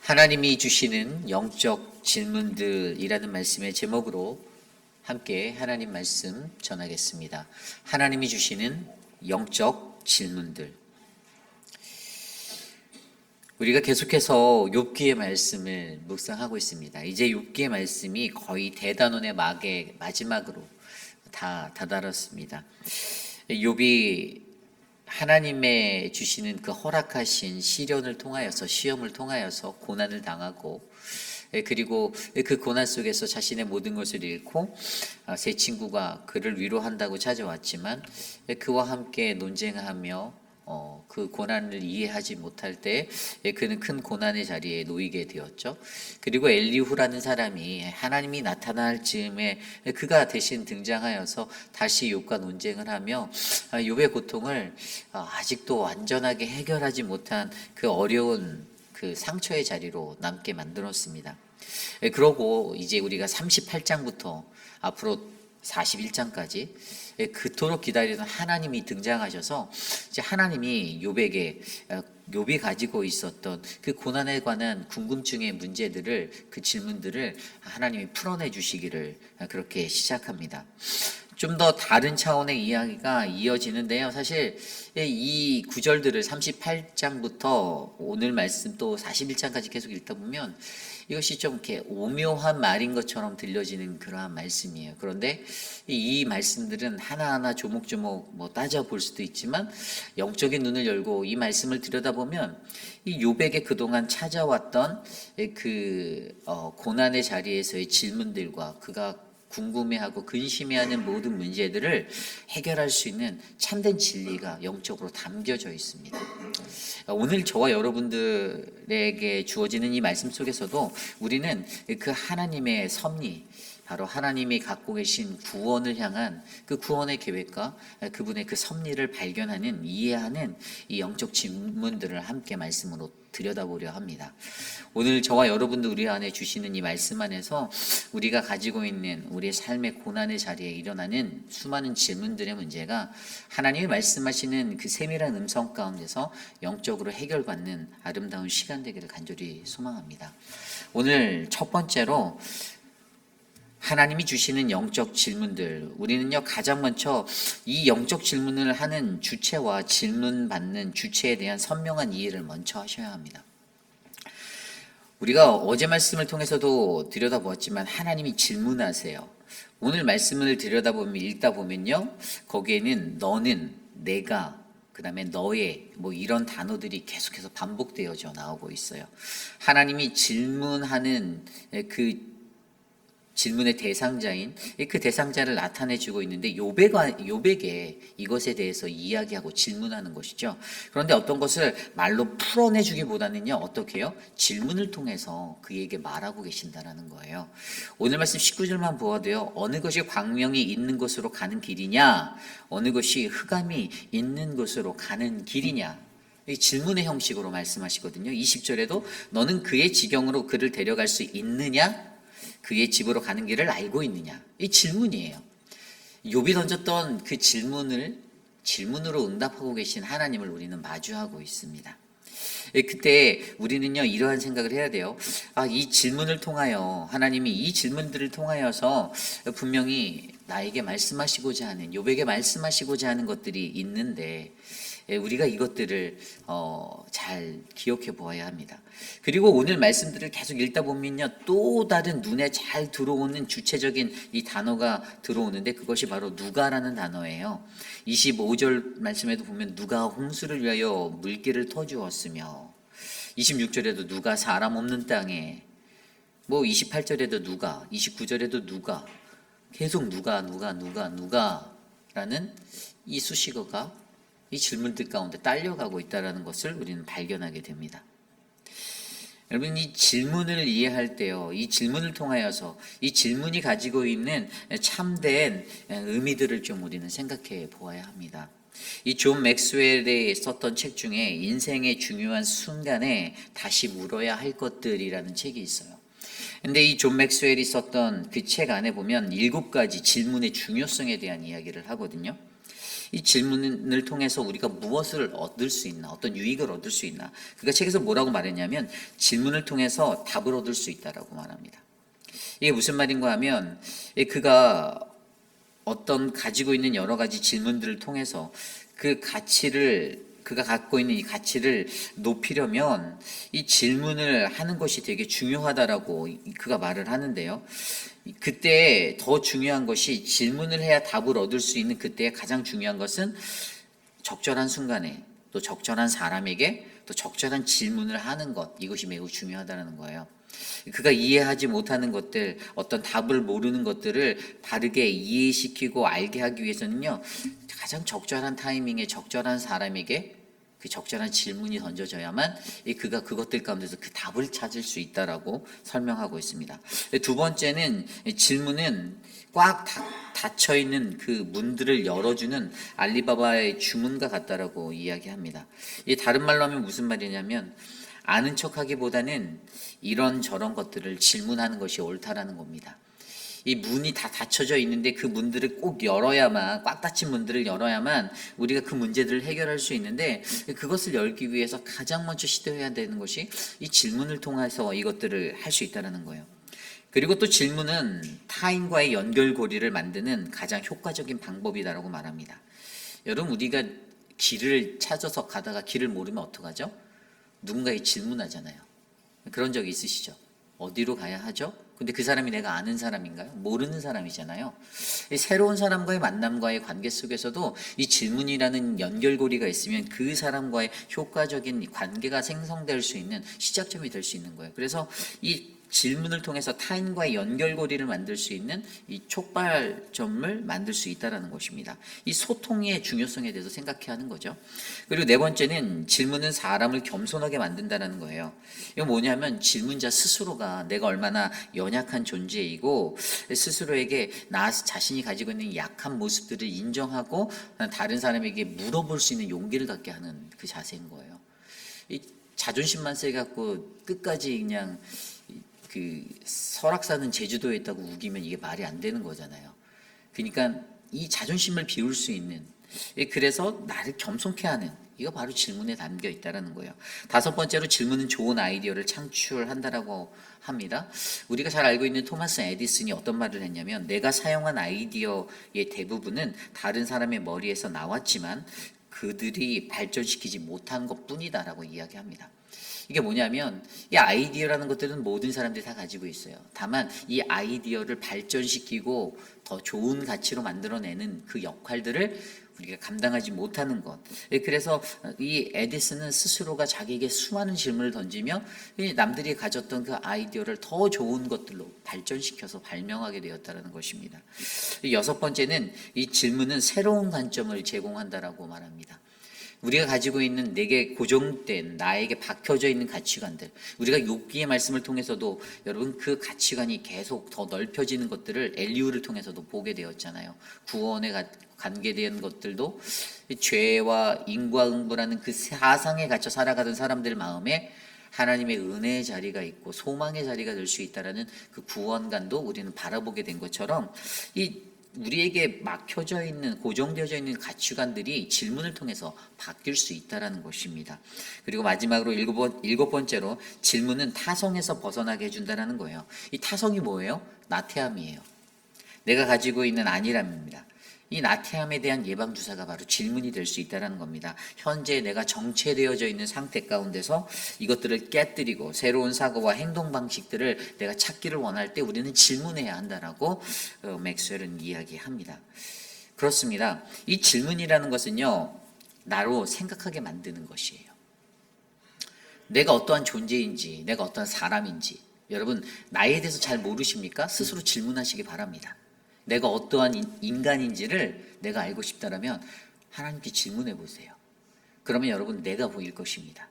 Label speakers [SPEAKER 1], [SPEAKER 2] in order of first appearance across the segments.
[SPEAKER 1] 하나님이 주시는 영적 질문들이라는 말씀의 제목으로 함께 하나님 말씀 전하겠습니다. 하나님이 주시는 영적 질문들. 우리가 계속해서 욥기의 말씀을 묵상하고 있습니다. 이제 욥기의 말씀이 거의 대단원의 막의 마지막으로 다 다다랐습니다. 욥이 하나님의 주시는 그 허락하신 시련을 통하여서, 시험을 통하여서 고난을 당하고, 그리고 그 고난 속에서 자신의 모든 것을 잃고 세 친구가 그를 위로한다고 찾아왔지만 그와 함께 논쟁하며 그 고난을 이해하지 못할 때 그는 큰 고난의 자리에 놓이게 되었죠. 그리고 엘리후라는 사람이 하나님이 나타날 즈음에 그가 대신 등장하여서 다시 욥과 논쟁을 하며 욥의 고통을 아직도 완전하게 해결하지 못한 그 어려운 그 상처의 자리로 남게 만들었습니다. 그러고 이제 우리가 38장부터 앞으로 41장까지 그토록 기다리던 하나님이 등장하셔서 이제 하나님이 욥이 가지고 있었던 그 고난에 관한 궁금증의 문제들을, 그 질문들을 하나님이 풀어내 주시기를 그렇게 시작합니다. 좀 더 다른 차원의 이야기가 이어지는데요. 사실 이 구절들을 38장부터 오늘 말씀 또 41장까지 계속 읽다 보면 이것이 좀 이렇게 오묘한 말인 것처럼 들려지는 그러한 말씀이에요. 그런데 이 말씀들은 하나하나 조목조목 따져볼 수도 있지만 영적인 눈을 열고 이 말씀을 들여다보면 이 욥에게 그동안 찾아왔던 그 고난의 자리에서의 질문들과 그가 궁금해하고 근심해하는 모든 문제들을 해결할 수 있는 참된 진리가 영적으로 담겨져 있습니다. 오늘 저와 여러분들에게 주어지는 이 말씀 속에서도 우리는 그 하나님의 섭리, 바로 하나님이 갖고 계신 구원을 향한 그 구원의 계획과 그분의 그 섭리를 발견하는, 이해하는 이 영적 질문들을 함께 말씀으로 들여다보려 합니다. 오늘 저와 여러분들 우리 안에 주시는 이 말씀 안에서 우리가 가지고 있는 우리의 삶의 고난의 자리에 일어나는 수많은 질문들의 문제가 하나님이 말씀하시는 그 세밀한 음성 가운데서 영적으로 해결받는 아름다운 시간 되기를 간절히 소망합니다. 오늘 첫 번째로 하나님이 주시는 영적 질문들, 우리는요 가장 먼저 이 영적 질문을 하는 주체와 질문받는 주체에 대한 선명한 이해를 먼저 하셔야 합니다. 우리가 어제 말씀을 통해서도 들여다보았지만 하나님이 질문하세요. 오늘 말씀을 들여다보면, 읽다 보면요, 거기에는 너는, 내가, 그 다음에 너의 이런 단어들이 계속해서 반복되어져 나오고 있어요. 하나님이 질문하는 그 질문의 대상자인 그 대상자를 나타내주고 있는데 욥에게 이것에 대해서 이야기하고 질문하는 것이죠. 그런데 어떤 것을 말로 풀어내주기보다는요, 어떻게 해요? 질문을 통해서 그에게 말하고 계신다라는 거예요. 오늘 말씀 19절만 보아도요, 어느 것이 광명이 있는 곳으로 가는 길이냐, 어느 것이 흑암이 있는 곳으로 가는 길이냐, 이 질문의 형식으로 말씀하시거든요. 20절에도 너는 그의 지경으로 그를 데려갈 수 있느냐, 그의 집으로 가는 길을 알고 있느냐, 이 질문이에요. 욥이 던졌던 그 질문으로 응답하고 계신 하나님을 우리는 마주하고 있습니다. 그때 우리는요 이러한 생각을 해야 돼요. 이 질문을 통하여, 하나님이 이 질문들을 통하여서 분명히 나에게 말씀하시고자 하는, 욥에게 말씀하시고자 하는 것들이 있는데 우리가 이것들을 잘 기억해 보아야 합니다. 그리고 오늘 말씀들을 계속 읽다 보면요, 또 다른 눈에 잘 들어오는 주체적인 이 단어가 들어오는데 그것이 바로 누가라는 단어예요. 25절 말씀에도 보면 누가 홍수를 위하여 물길을 터주었으며, 26절에도 누가 사람 없는 땅에, 28절에도 누가, 29절에도 누가, 계속 누가라는 이 수식어가 이 질문들 가운데 딸려가고 있다는 것을 우리는 발견하게 됩니다. 여러분, 이 질문을 이해할 때요, 이 질문을 통하여서 이 질문이 가지고 있는 참된 의미들을 좀 우리는 생각해 보아야 합니다. 이 존 맥스웰이 썼던 책 중에 인생의 중요한 순간에 다시 물어야 할 것들이라는 책이 있어요. 근데 이 존 맥스웰이 썼던 그 책 안에 보면 7가지 질문의 중요성에 대한 이야기를 하거든요. 이 질문을 통해서 우리가 무엇을 얻을 수 있나, 어떤 유익을 얻을 수 있나. 그가 책에서 뭐라고 말했냐면 질문을 통해서 답을 얻을 수 있다라고 말합니다. 이게 무슨 말인가 하면 그가 어떤 가지고 있는 여러 가지 질문들을 통해서 그 가치를 그가 갖고 있는 이 가치를 높이려면 이 질문을 하는 것이 되게 중요하다라고 그가 말을 하는데요. 그때 더 중요한 것이 질문을 해야 답을 얻을 수 있는 그때 가장 중요한 것은 적절한 순간에 또 적절한 사람에게 또 적절한 질문을 하는 것, 이것이 매우 중요하다는 거예요. 그가 이해하지 못하는 것들, 어떤 답을 모르는 것들을 바르게 이해시키고 알게 하기 위해서는요, 가장 적절한 타이밍에 적절한 사람에게 그 적절한 질문이 던져져야만 그가 그것들 가운데서 그 답을 찾을 수 있다라고 설명하고 있습니다. 두 번째는 질문은 꽉 닫혀 있는 그 문들을 열어주는 알리바바의 주문과 같다라고 이야기합니다. 이 다른 말로 하면 무슨 말이냐면 아는 척하기보다는 이런저런 것들을 질문하는 것이 옳다라는 겁니다. 이 문이 다 닫혀져 있는데 그 문들을 꼭 열어야만, 꽉 닫힌 문들을 열어야만 우리가 그 문제들을 해결할 수 있는데 그것을 열기 위해서 가장 먼저 시도해야 되는 것이 이 질문을 통해서 이것들을 할 수 있다는 거예요. 그리고 또 질문은 타인과의 연결고리를 만드는 가장 효과적인 방법이다라고 말합니다. 여러분, 우리가 길을 찾아서 가다가 길을 모르면 어떡하죠? 누군가에 질문하잖아요. 그런 적 있으시죠? 어디로 가야 하죠? 근데 그 사람이 내가 아는 사람인가요? 모르는 사람이잖아요. 새로운 사람과의 만남과의 관계 속에서도 이 질문이라는 연결고리가 있으면 그 사람과의 효과적인 관계가 생성될 수 있는 시작점이 될 수 있는 거예요. 그래서 이 질문을 통해서 타인과의 연결고리를 만들 수 있는 이 촉발점을 만들 수 있다는 것입니다. 이 소통의 중요성에 대해서 생각해야 하는 거죠. 그리고 네 번째는 질문은 사람을 겸손하게 만든다는 거예요. 이거 뭐냐면 질문자 스스로가 내가 얼마나 연약한 존재이고 스스로에게 나 자신이 가지고 있는 약한 모습들을 인정하고 다른 사람에게 물어볼 수 있는 용기를 갖게 하는 그 자세인 거예요. 이 자존심만 세게 갖고 끝까지 그냥 그 설악산은 제주도에 있다고 우기면 이게 말이 안 되는 거잖아요. 그러니까 이 자존심을 비울 수 있는, 그래서 나를 겸손케 하는, 이거 바로 질문에 담겨 있다는 거예요. 다섯 번째로 질문은 좋은 아이디어를 창출한다라고 합니다. 우리가 잘 알고 있는 토마스 에디슨이 어떤 말을 했냐면 내가 사용한 아이디어의 대부분은 다른 사람의 머리에서 나왔지만 그들이 발전시키지 못한 것뿐이다라고 이야기합니다. 이게 뭐냐면 이 아이디어라는 것들은 모든 사람들이 다 가지고 있어요. 다만 이 아이디어를 발전시키고 더 좋은 가치로 만들어내는 그 역할들을 우리가 감당하지 못하는 것. 그래서 이 에디슨은 스스로가 자기에게 수많은 질문을 던지며 남들이 가졌던 그 아이디어를 더 좋은 것들로 발전시켜서 발명하게 되었다는 것입니다. 여섯 번째는 이 질문은 새로운 관점을 제공한다라고 말합니다. 우리가 가지고 있는 내게 고정된 나에게 박혀져 있는 가치관들, 우리가 욥기의 말씀을 통해서도 여러분 그 가치관이 계속 더 넓혀지는 것들을 엘리후를 통해서도 보게 되었잖아요. 구원에 관계된 것들도 죄와 인과응보라는 그 사상에 갇혀 살아가던 사람들 마음에 하나님의 은혜의 자리가 있고 소망의 자리가 될 수 있다라는 그 구원관도 우리는 바라보게 된 것처럼 이 우리에게 막혀져 있는 고정되어져 있는 가치관들이 질문을 통해서 바뀔 수 있다는 것입니다. 그리고 마지막으로 일곱 번째로 질문은 타성에서 벗어나게 해준다는 거예요. 이 타성이 뭐예요? 나태함이에요. 내가 가지고 있는 안일함입니다. 이 나태함에 대한 예방주사가 바로 질문이 될 수 있다는 겁니다. 현재 내가 정체되어져 있는 상태 가운데서 이것들을 깨뜨리고 새로운 사고와 행동 방식들을 내가 찾기를 원할 때 우리는 질문해야 한다라고 맥스웰은 이야기합니다. 그렇습니다. 이 질문이라는 것은요, 나로 생각하게 만드는 것이에요. 내가 어떠한 존재인지, 내가 어떠한 사람인지, 여러분 나에 대해서 잘 모르십니까? 스스로 질문하시기 바랍니다. 내가 어떠한 인간인지를 내가 알고 싶다면 하나님께 질문해 보세요. 그러면 여러분 내가 보일 것입니다.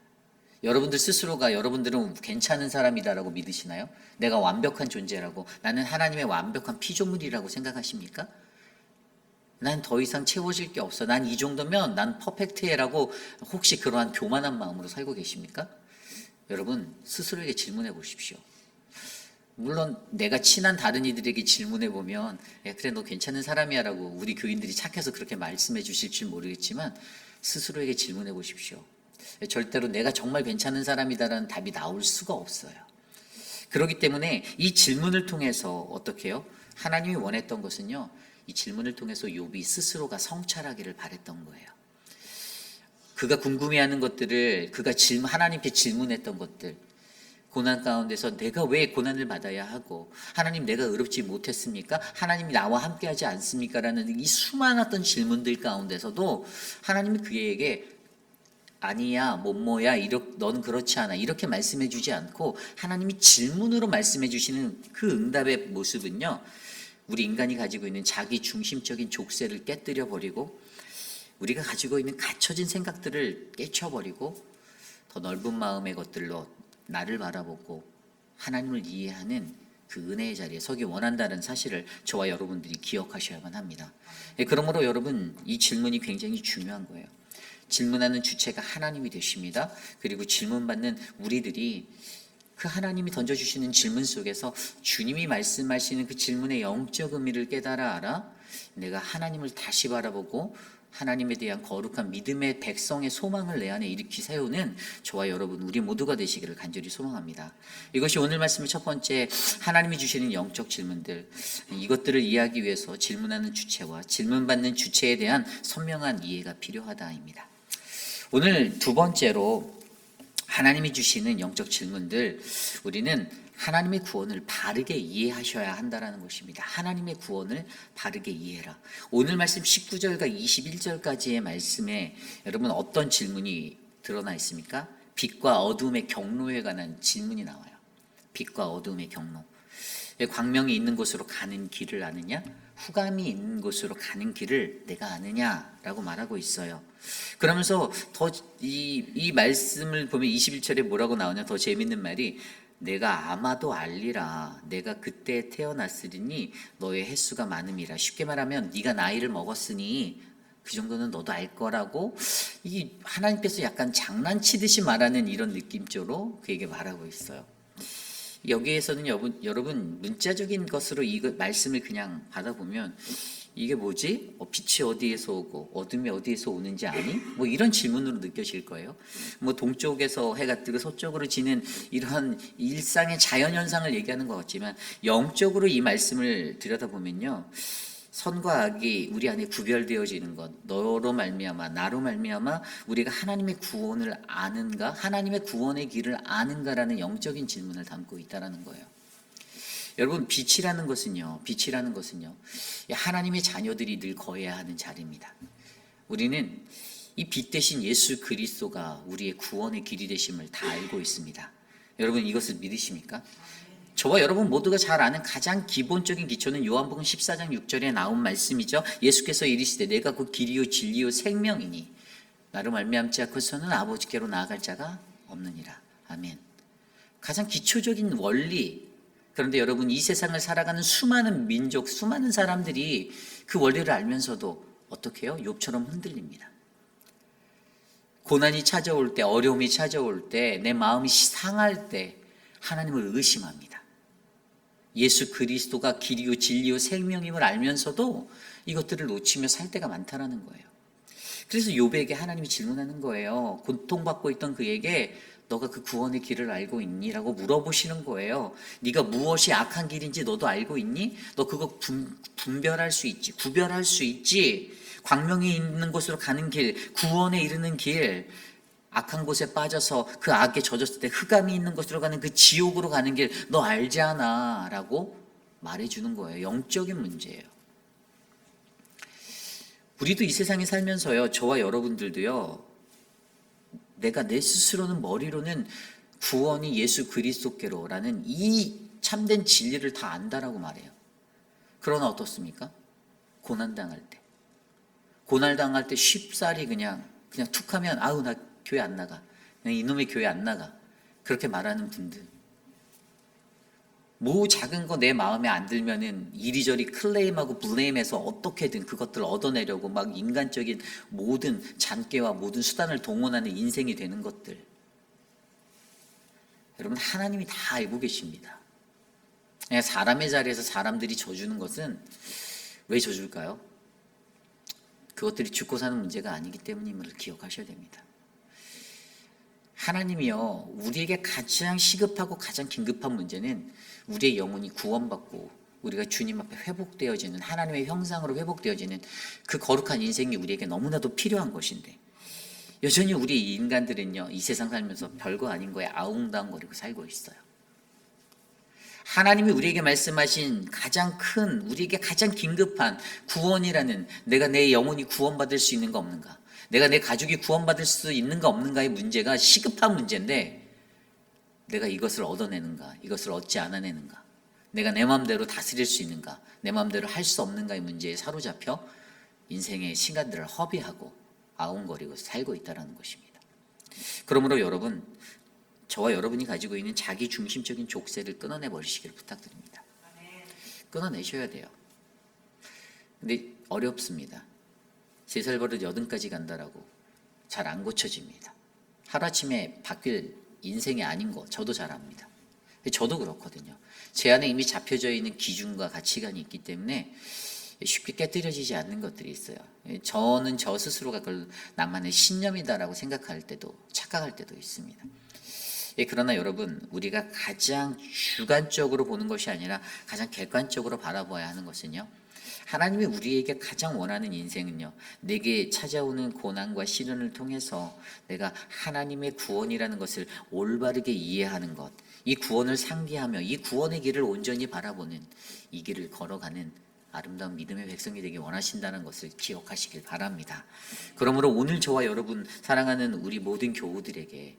[SPEAKER 1] 여러분들 스스로가 여러분들은 괜찮은 사람이다라고 믿으시나요? 내가 완벽한 존재라고, 나는 하나님의 완벽한 피조물이라고 생각하십니까? 난 더 이상 채워질 게 없어, 난 이 정도면 난 퍼펙트해라고 혹시 그러한 교만한 마음으로 살고 계십니까? 여러분 스스로에게 질문해 보십시오. 물론 내가 친한 다른 이들에게 질문해 보면 야, 그래 너 괜찮은 사람이야라고 우리 교인들이 착해서 그렇게 말씀해 주실지 모르겠지만 스스로에게 질문해 보십시오. 절대로 내가 정말 괜찮은 사람이다라는 답이 나올 수가 없어요. 그렇기 때문에 이 질문을 통해서 어떻게 해요? 하나님이 원했던 것은요. 이 질문을 통해서 욥이 스스로가 성찰하기를 바랬던 거예요. 그가 궁금해하는 것들을 그가 하나님께 질문했던 것들, 고난 가운데서 내가 왜 고난을 받아야 하고 하나님 내가 의롭지 못했습니까? 하나님이 나와 함께하지 않습니까? 라는 이 수많았던 질문들 가운데서도 하나님이 그에게 아니야, 뭐야, 넌 그렇지 않아 이렇게 말씀해 주지 않고 하나님이 질문으로 말씀해 주시는 그 응답의 모습은요, 우리 인간이 가지고 있는 자기 중심적인 족쇄를 깨뜨려 버리고 우리가 가지고 있는 갇혀진 생각들을 깨쳐버리고 더 넓은 마음의 것들로 나를 바라보고 하나님을 이해하는 그 은혜의 자리에 서기 원한다는 사실을 저와 여러분들이 기억하셔야만 합니다. 그러므로 여러분, 이 질문이 굉장히 중요한 거예요. 질문하는 주체가 하나님이 되십니다. 그리고 질문받는 우리들이 그 하나님이 던져주시는 질문 속에서 주님이 말씀하시는 그 질문의 영적 의미를 깨달아 알아 내가 하나님을 다시 바라보고 하나님에 대한 거룩한 믿음의 백성의 소망을 내 안에 일으키 세우는 저와 여러분 우리 모두가 되시기를 간절히 소망합니다. 이것이 오늘 말씀의 첫 번째 하나님이 주시는 영적 질문들, 이것들을 이해하기 위해서 질문하는 주체와 질문받는 주체에 대한 선명한 이해가 필요하다입니다. 오늘 두 번째로 하나님이 주시는 영적 질문들, 우리는 하나님의 구원을 바르게 이해하셔야 한다는 것입니다. 하나님의 구원을 바르게 이해해라. 오늘 말씀 19절과 21절까지의 말씀에 여러분 어떤 질문이 드러나 있습니까? 빛과 어둠의 경로에 관한 질문이 나와요. 빛과 어둠의 경로. 광명이 있는 곳으로 가는 길을 아느냐? 후감이 있는 곳으로 가는 길을 내가 아느냐라고 말하고 있어요. 그러면서 더 이 말씀을 보면 21절에 뭐라고 나오냐? 더 재밌는 말이 내가 아마도 알리라. 내가 그때 태어났으리니 너의 횟수가 많음이라. 쉽게 말하면 네가 나이를 먹었으니 그 정도는 너도 알 거라고, 이 하나님께서 약간 장난치듯이 말하는 이런 느낌적으로 그에게 말하고 있어요. 여기에서는 여러분 문자적인 것으로 이 말씀을 그냥 받아보면 이게 뭐지? 빛이 어디에서 오고 어둠이 어디에서 오는지 아니? 뭐 이런 질문으로 느껴질 거예요. 뭐 동쪽에서 해가 뜨고 서쪽으로 지는 이런 일상의 자연현상을 얘기하는 것 같지만 영적으로 이 말씀을 들여다보면요, 선과 악이 우리 안에 구별되어지는 것, 너로 말미암아 나로 말미암아 우리가 하나님의 구원을 아는가, 하나님의 구원의 길을 아는가라는 영적인 질문을 담고 있다라는 거예요. 여러분, 빛이라는 것은요 하나님의 자녀들이 늘 거해야 하는 자리입니다. 우리는 이 빛 대신 예수 그리스도가 우리의 구원의 길이 되심을 다 알고 있습니다. 여러분, 이것을 믿으십니까? 저와 여러분 모두가 잘 아는 가장 기본적인 기초는 요한복음 14장 6절에 나온 말씀이죠. 예수께서 이르시되 내가 그 길이요 진리요 생명이니 나로 말미암지 않고서는 아버지께로 나아갈 자가 없느니라. 아멘. 가장 기초적인 원리. 그런데 여러분, 이 세상을 살아가는 수많은 민족, 수많은 사람들이 그 원리를 알면서도 어떻게 해요? 욥처럼 흔들립니다. 고난이 찾아올 때, 어려움이 찾아올 때, 내 마음이 상할 때 하나님을 의심합니다. 예수 그리스도가 길이요 진리요 생명임을 알면서도 이것들을 놓치며 살 때가 많다라는 거예요. 그래서 욥에게 하나님이 질문하는 거예요. 고통받고 있던 그에게 너가 그 구원의 길을 알고 있니? 라고 물어보시는 거예요. 네가 무엇이 악한 길인지 너도 알고 있니? 너 그거 분별할 수 있지? 구별할 수 있지? 광명이 있는 곳으로 가는 길, 구원에 이르는 길, 악한 곳에 빠져서 그 악에 젖었을 때 흑암이 있는 곳으로 가는 그 지옥으로 가는 길 너 알지 않아? 라고 말해주는 거예요. 영적인 문제예요. 우리도 이 세상에 살면서요, 저와 여러분들도요, 내가 내 스스로는 머리로는 구원이 예수 그리스도께로라는 이 참된 진리를 다 안다라고 말해요. 그러나 어떻습니까? 고난당할 때 쉽사리 그냥 툭하면 아우 나 교회 안 나가, 그냥 이놈의 교회 안 나가, 그렇게 말하는 분들, 뭐 작은 거 내 마음에 안 들면은 이리저리 클레임하고 블레임해서 어떻게든 그것들을 얻어내려고 막 인간적인 모든 잔꾀와 모든 수단을 동원하는 인생이 되는 것들, 여러분 하나님이 다 알고 계십니다. 사람의 자리에서 사람들이 져주는 것은 왜 져줄까요? 그것들이 죽고 사는 문제가 아니기 때문임을 기억하셔야 됩니다. 하나님이요, 우리에게 가장 시급하고 가장 긴급한 문제는 우리의 영혼이 구원받고 우리가 주님 앞에 회복되어지는, 하나님의 형상으로 회복되어지는 그 거룩한 인생이 우리에게 너무나도 필요한 것인데, 여전히 우리 인간들은요, 이 세상 살면서 별거 아닌 거에 아웅다웅거리고 살고 있어요. 하나님이 우리에게 말씀하신 가장 큰, 우리에게 가장 긴급한 구원이라는, 내가 내 영혼이 구원받을 수 있는 거 없는가, 내가 내 가족이 구원받을 수 있는가 없는가의 문제가 시급한 문제인데, 내가 이것을 얻어내는가, 이것을 얻지 않아내는가, 내가 내 마음대로 다스릴 수 있는가, 내 마음대로 할 수 없는가의 문제에 사로잡혀 인생의 시간들을 허비하고 아웅거리고 살고 있다는 것입니다. 그러므로 여러분, 저와 여러분이 가지고 있는 자기 중심적인 족쇄를 끊어내 버리시기를 부탁드립니다. 끊어내셔야 돼요. 근데 어렵습니다. 3살 버릇 80까지 간다라고 잘 안 고쳐집니다. 하루아침에 바뀔 인생이 아닌 거 저도 잘 압니다. 저도 그렇거든요. 제 안에 이미 잡혀져 있는 기준과 가치관이 있기 때문에 쉽게 깨뜨려지지 않는 것들이 있어요. 저는 저 스스로가 그걸 나만의 신념이다라고 생각할 때도, 착각할 때도 있습니다. 그러나 여러분, 우리가 가장 주관적으로 보는 것이 아니라 가장 객관적으로 바라봐야 하는 것은요, 하나님이 우리에게 가장 원하는 인생은요, 내게 찾아오는 고난과 시련을 통해서 내가 하나님의 구원이라는 것을 올바르게 이해하는 것, 이 구원을 상기하며 이 구원의 길을 온전히 바라보는, 이 길을 걸어가는 아름다운 믿음의 백성이 되기 원하신다는 것을 기억하시길 바랍니다. 그러므로 오늘 저와 여러분, 사랑하는 우리 모든 교우들에게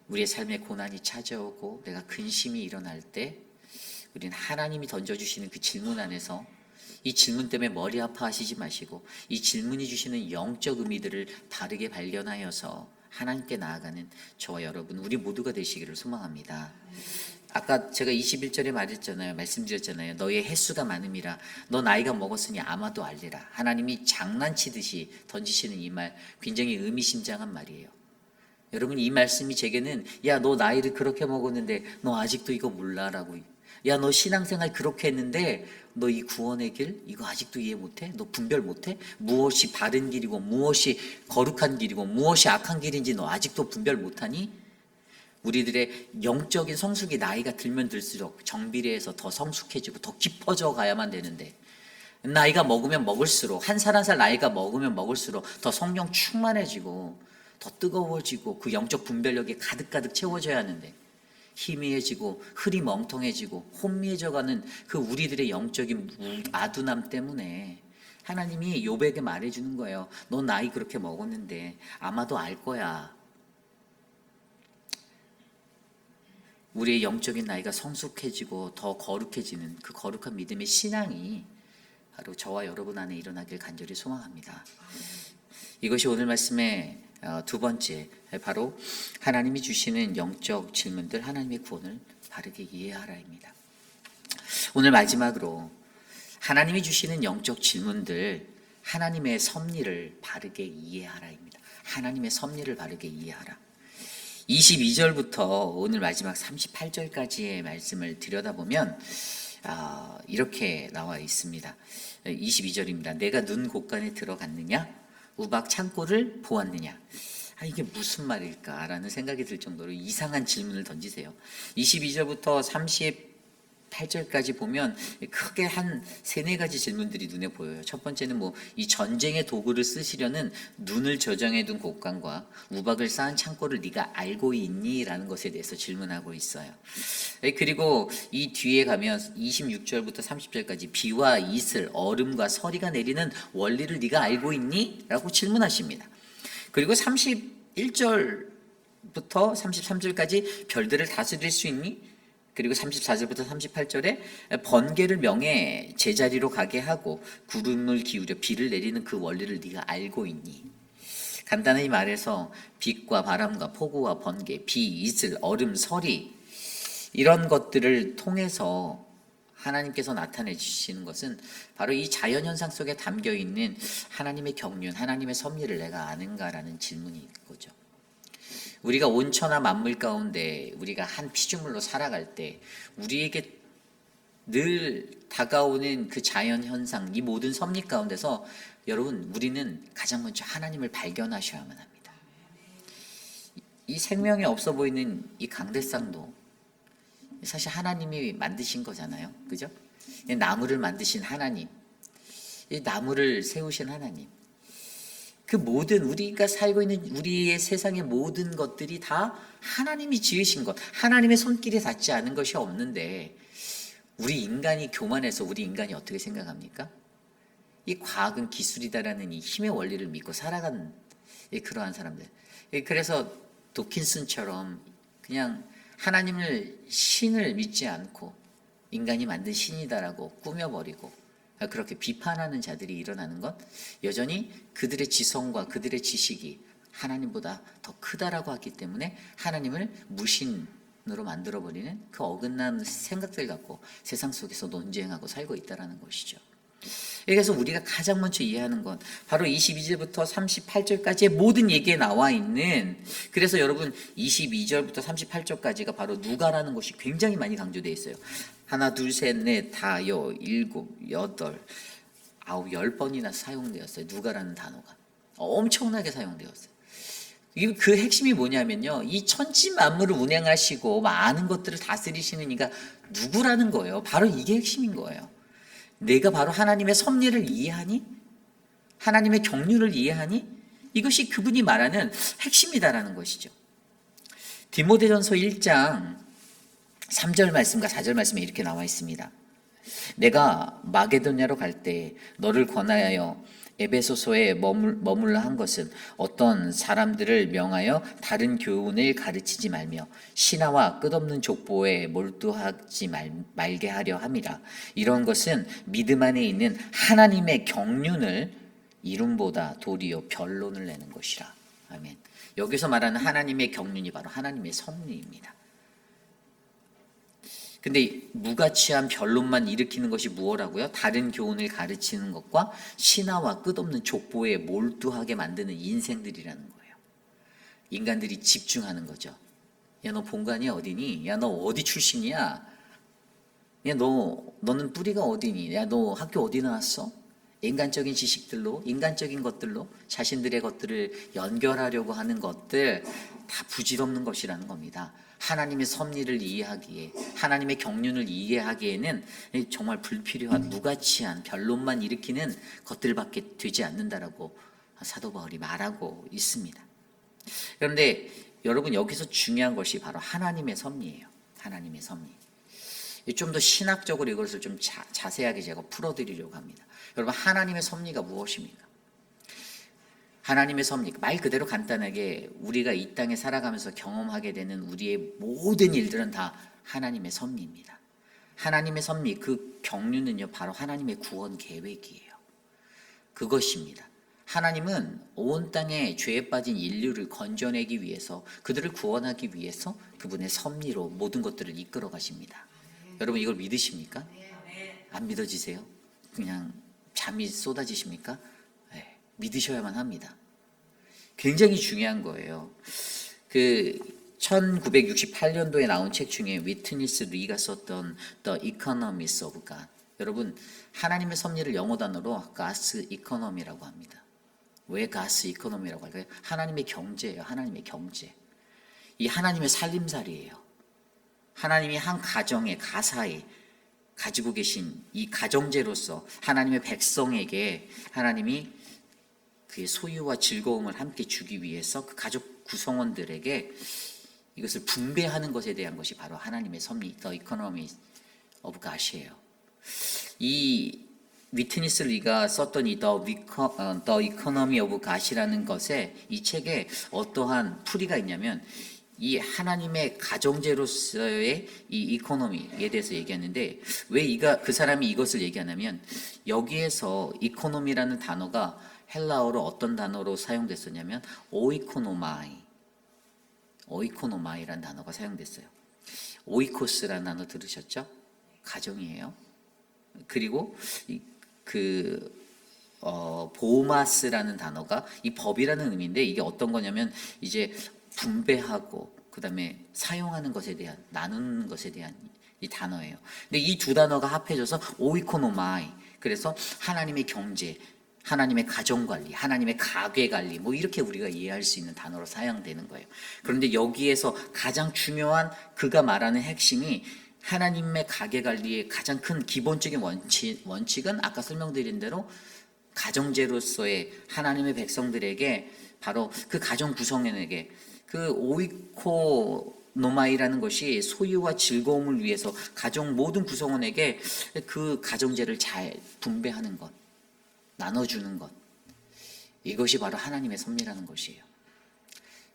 [SPEAKER 1] 우리의 삶에 고난이 찾아오고 내가 근심이 일어날 때, 우리는 하나님이 던져주시는 그 질문 안에서, 이 질문 때문에 머리 아파하시지 마시고 이 질문이 주시는 영적 의미들을 바르게 발견하여서 하나님께 나아가는 저와 여러분, 우리 모두가 되시기를 소망합니다. 아까 제가 21절에 말씀드렸잖아요. 너의 횟수가 많음이라 너 나이가 먹었으니 아마도 알리라. 하나님이 장난치듯이 던지시는 이 말, 굉장히 의미심장한 말이에요. 여러분, 이 말씀이 제게는, 야, 너 나이를 그렇게 먹었는데 너 아직도 이거 몰라라고, 야, 너 신앙생활 그렇게 했는데 너 이 구원의 길 이거 아직도 이해 못해? 너 분별 못해? 무엇이 바른 길이고 무엇이 거룩한 길이고 무엇이 악한 길인지 너 아직도 분별 못하니? 우리들의 영적인 성숙이 나이가 들면 들수록 정비례해서 더 성숙해지고 더 깊어져 가야만 되는데, 나이가 먹으면 먹을수록, 한 살 한 살 나이가 먹으면 먹을수록 더 성령 충만해지고 더 뜨거워지고 그 영적 분별력이 가득가득 채워져야 하는데, 희미해지고 흐리멍텅해지고 혼미해져가는 그 우리들의 영적인 아둔함 때문에 하나님이 욥에게 말해주는 거예요. 너 나이 그렇게 먹었는데 아마도 알 거야. 우리의 영적인 나이가 성숙해지고 더 거룩해지는 그 거룩한 믿음의 신앙이 바로 저와 여러분 안에 일어나길 간절히 소망합니다. 이것이 오늘 말씀의 두 번째, 바로 하나님이 주시는 영적 질문들, 하나님의 구원을 바르게 이해하라입니다. 오늘 마지막으로 하나님이 주시는 영적 질문들, 하나님의 섭리를 바르게 이해하라입니다. 하나님의 섭리를 바르게 이해하라. 22절부터 오늘 마지막 38절까지의 말씀을 들여다보면 이렇게 나와 있습니다. 22절입니다. 내가 눈 곳간에 들어갔느냐? 우박 창고를 보았느냐? 이게 무슨 말일까라는 생각이 들 정도로 이상한 질문을 던지세요. 22절부터 38절까지 보면 크게 한 3-4가지 질문들이 눈에 보여요. 첫 번째는 이 전쟁의 도구를 쓰시려는 눈을 저장해 둔 곳간과 우박을 쌓은 창고를 네가 알고 있니? 라는 것에 대해서 질문하고 있어요. 그리고 이 뒤에 가면 26절부터 30절까지 비와 이슬, 얼음과 서리가 내리는 원리를 네가 알고 있니? 라고 질문하십니다. 그리고 31절부터 33절까지 별들을 다스릴 수 있니? 그리고 34절부터 38절에 번개를 명해 제자리로 가게 하고 구름을 기울여 비를 내리는 그 원리를 네가 알고 있니? 간단히 말해서 빛과 바람과 폭우와 번개, 비, 이슬, 얼음, 서리, 이런 것들을 통해서 하나님께서 나타내 주시는 것은 바로 이 자연현상 속에 담겨있는 하나님의 경륜, 하나님의 섭리를 내가 아는가라는 질문인 거죠. 우리가 온천하 만물 가운데 우리가 한 피조물로 살아갈 때 우리에게 늘 다가오는 그 자연 현상, 이 모든 섭리 가운데서 여러분, 우리는 가장 먼저 하나님을 발견하셔야만 합니다. 이 생명이 없어 보이는 이 강대상도 사실 하나님이 만드신 거잖아요. 그죠? 나무를 만드신 하나님, 이 나무를 세우신 하나님, 그 모든 우리가 살고 있는 우리의 세상의 모든 것들이 다 하나님이 지으신 것, 하나님의 손길에 닿지 않은 것이 없는데 우리 인간이 교만해서 우리 인간이 어떻게 생각합니까? 이 과학은 기술이다라는 이 힘의 원리를 믿고 살아가는 그러한 사람들. 그래서 도킨슨처럼 그냥 하나님을 신을 믿지 않고 인간이 만든 신이다라고 꾸며버리고 그렇게 비판하는 자들이 일어나는 것, 여전히 그들의 지성과 그들의 지식이 하나님보다 더 크다라고 하기 때문에 하나님을 무신으로 만들어버리는 그 어긋난 생각들 갖고 세상 속에서 논쟁하고 살고 있다는 것이죠. 그래서 우리가 가장 먼저 이해하는 건 바로 22절부터 38절까지의 모든 얘기에 나와 있는, 그래서 여러분 22절부터 38절까지가 바로 누가라는 것이 굉장히 많이 강조되어 있어요. 하나, 둘, 셋, 넷, 다, 여, 일곱, 여덟, 아홉, 10번이나 사용되었어요. 누가라는 단어가 엄청나게 사용되었어요. 그 핵심이 뭐냐면요, 이 천지 만물을 운행하시고 많은 것들을 다스리시는 이가 누구라는 거예요. 바로 이게 핵심인 거예요. 내가 바로 하나님의 섭리를 이해하니? 하나님의 경륜을 이해하니? 이것이 그분이 말하는 핵심이다라는 것이죠. 디모데전서 1장 3절 말씀과 4절 말씀에 이렇게 나와 있습니다. 내가 마게도냐로 갈 때 너를 권하여 에베소서에 머물러 한 것은 어떤 사람들을 명하여 다른 교훈을 가르치지 말며 신화와 끝없는 족보에 몰두하지 말게 하려 함이라. 이런 것은 믿음 안에 있는 하나님의 경륜을 이름보다 도리어 변론을 내는 것이라. 아멘. 여기서 말하는 하나님의 경륜이 바로 하나님의 섭리입니다. 근데 무가치한 변론만 일으키는 것이 무엇라고요? 다른 교훈을 가르치는 것과 신화와 끝없는 족보에 몰두하게 만드는 인생들이라는 거예요. 인간들이 집중하는 거죠. 야, 너 본관이 어디니? 야, 너 어디 출신이야? 야, 너는 뿌리가 어디니? 야, 너 학교 어디 나왔어? 인간적인 지식들로, 인간적인 것들로 자신들의 것들을 연결하려고 하는 것들, 다 부질없는 것이라는 겁니다. 하나님의 섭리를 이해하기에, 하나님의 경륜을 이해하기에는 정말 불필요한 무가치한 변론만 일으키는 것들밖에 되지 않는다라고 사도 바울이 말하고 있습니다. 그런데 여러분, 여기서 중요한 것이 바로 하나님의 섭리예요. 하나님의 섭리. 좀 더 신학적으로 이것을 좀 자세하게 제가 풀어드리려고 합니다. 여러분, 하나님의 섭리가 무엇입니까? 하나님의 섭리, 말 그대로 간단하게 우리가 이 땅에 살아가면서 경험하게 되는 우리의 모든 일들은 다 하나님의 섭리입니다. 하나님의 섭리, 그 경륜은요, 바로 하나님의 구원 계획이에요. 그것입니다. 하나님은 온 땅에 죄에 빠진 인류를 건져내기 위해서, 그들을 구원하기 위해서 그분의 섭리로 모든 것들을 이끌어 가십니다. 여러분, 이걸 믿으십니까? 안 믿어지세요? 그냥 잠이 쏟아지십니까? 네, 믿으셔야만 합니다. 굉장히 중요한 거예요. 그 1968년도에 나온 책 중에 위트니스 리가 썼던 The Economics of God. 여러분, 하나님의 섭리를 영어 단어로 God's Economy라고 합니다. 왜 God's Economy라고 할까요? 하나님의 경제예요. 하나님의 경제. 이 하나님의 살림살이에요. 하나님이 한 가정에, 가사에 가지고 계신 이 가정제로서 하나님의 백성에게 하나님이 그의 소유와 즐거움을 함께 주기 위해서 그 가족 구성원들에게 이것을 분배하는 것에 대한 것이 바로 하나님의 섭리, The Economy of God이에요. 이 위트니스 리가 썼던 이 The Economy of God이라는 것에, 이 책에 어떠한 풀이가 있냐면, 이 하나님의 가정제로서의 이 이코노미에 대해서 얘기하는데, 왜 그 사람이 이것을 얘기하냐면, 여기에서 이코노미라는 단어가 헬라어로 어떤 단어로 사용됐었냐면 오이코노마이라는 단어가 사용됐어요. 오이코스라는 단어 들으셨죠? 가정이에요. 그리고 보마스라는 단어가 이 법이라는 의미인데, 이게 어떤 거냐면 이제 분배하고 그다음에 사용하는 것에 대한, 나누는 것에 대한 이 단어예요. 근데 이 두 단어가 합해져서 오이코노마이, 그래서 하나님의 경제, 하나님의 가정관리, 하나님의 가계관리, 뭐 이렇게 우리가 이해할 수 있는 단어로 사용되는 거예요. 그런데 여기에서 가장 중요한 그가 말하는 핵심이 하나님의 가계관리의 가장 큰 기본적인 원칙은 아까 설명드린 대로 가정제로서의 하나님의 백성들에게, 바로 그 가정 구성원에게 그 오이코노마이라는 것이 소유와 즐거움을 위해서 가정 모든 구성원에게 그 가정제를 잘 분배하는 것, 나눠주는 것, 이것이 바로 하나님의 섭리라는 것이에요.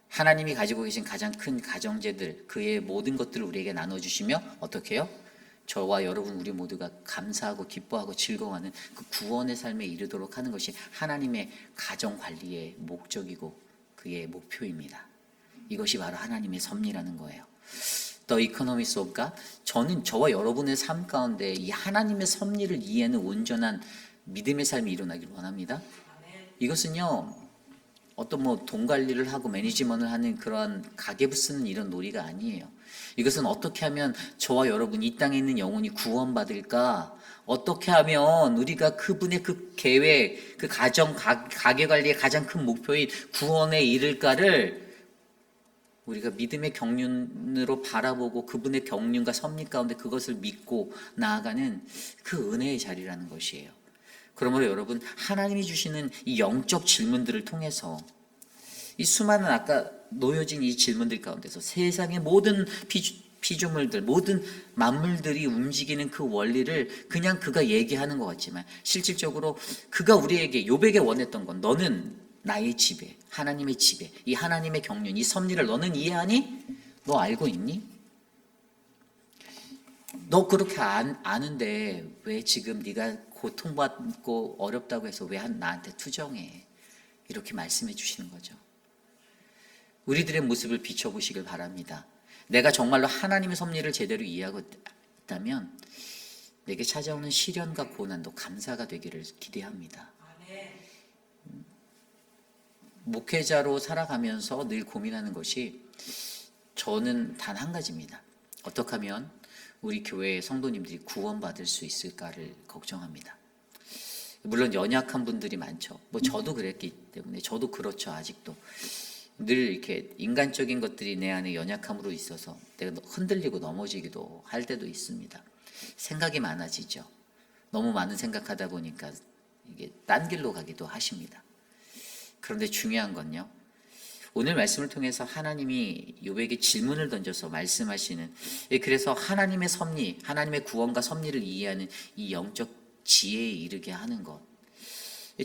[SPEAKER 1] 하나님이 가지고 계신 가장 큰 가정제들, 그의 모든 것들을 우리에게 나눠주시며 어떻게 해요? 저와 여러분 우리 모두가 감사하고 기뻐하고 즐거워하는 그 구원의 삶에 이르도록 하는 것이 하나님의 가정관리의 목적이고 그의 목표입니다. 이것이 바로 하나님의 섭리라는 거예요. The Economics of God, 저는 저와 여러분의 삶 가운데 이 하나님의 섭리를 이해하는 온전한 믿음의 삶이 일어나기를 원합니다. 이것은요, 어떤 뭐 돈 관리를 하고 매니지먼트를 하는 그런 가계부 쓰는 이런 놀이가 아니에요. 이것은 어떻게 하면 저와 여러분 이 땅에 있는 영혼이 구원받을까? 어떻게 하면 우리가 그분의 그 계획, 그 가정, 가계 관리의 가장 큰 목표인 구원에 이를까를 우리가 믿음의 경륜으로 바라보고 그분의 경륜과 섭리 가운데 그것을 믿고 나아가는 그 은혜의 자리라는 것이에요. 그러므로 여러분, 하나님이 주시는 이 영적 질문들을 통해서 이 수많은 아까 놓여진 이 질문들 가운데서 세상의 모든 피조물들, 모든 만물들이 움직이는 그 원리를 그냥 그가 얘기하는 것 같지만 실질적으로 그가 우리에게, 욥에게 원했던 건, 너는 나의 지배, 하나님의 지배, 이 하나님의 경륜, 이 섭리를 너는 이해하니? 너 알고 있니? 너 그렇게 아는데 왜 지금 네가 고통받고 어렵다고 해서 왜 나한테 투정해? 이렇게 말씀해 주시는 거죠. 우리들의 모습을 비춰보시길 바랍니다. 내가 정말로 하나님의 섭리를 제대로 이해하고 있다면 내게 찾아오는 시련과 고난도 감사가 되기를 기대합니다. 목회자로 살아가면서 늘 고민하는 것이, 저는 단 한 가지입니다. 어떻게 하면 우리 교회의 성도님들이 구원받을 수 있을까를 걱정합니다. 물론 연약한 분들이 많죠. 뭐 저도 그랬기 때문에, 저도 그렇죠. 아직도 늘 이렇게 인간적인 것들이 내 안에 연약함으로 있어서 내가 흔들리고 넘어지기도 할 때도 있습니다. 생각이 많아지죠. 너무 많은 생각하다 보니까 이게 딴 길로 가기도 하십니다. 그런데 중요한 건요, 오늘 말씀을 통해서 하나님이 욥에게 질문을 던져서 말씀하시는, 그래서 하나님의 섭리, 하나님의 구원과 섭리를 이해하는 이 영적 지혜에 이르게 하는 것,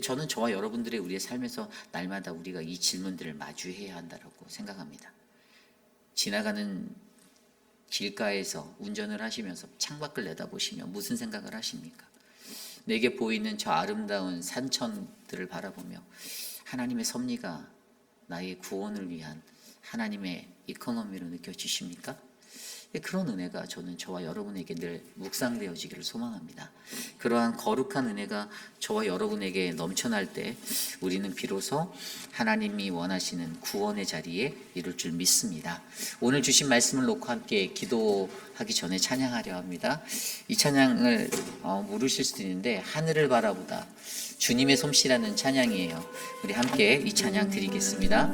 [SPEAKER 1] 저는 저와 여러분들의 우리의 삶에서 날마다 우리가 이 질문들을 마주해야 한다고 생각합니다. 지나가는 길가에서 운전을 하시면서 창밖을 내다보시면 무슨 생각을 하십니까? 내게 보이는 저 아름다운 산천들을 바라보며 하나님의 섭리가 나의 구원을 위한 하나님의 이코노미로 느껴지십니까? 그런 은혜가 저는 저와 여러분에게 늘 묵상되어지기를 소망합니다. 그러한 거룩한 은혜가 저와 여러분에게 넘쳐날 때 우리는 비로소 하나님이 원하시는 구원의 자리에 이룰 줄 믿습니다. 오늘 주신 말씀을 놓고 함께 기도하기 전에 찬양하려 합니다. 이 찬양을 모르실 수도 있는데, 하늘을 바라보다 주님의 솜씨라는 찬양이에요. 우리 함께 이 찬양 드리겠습니다.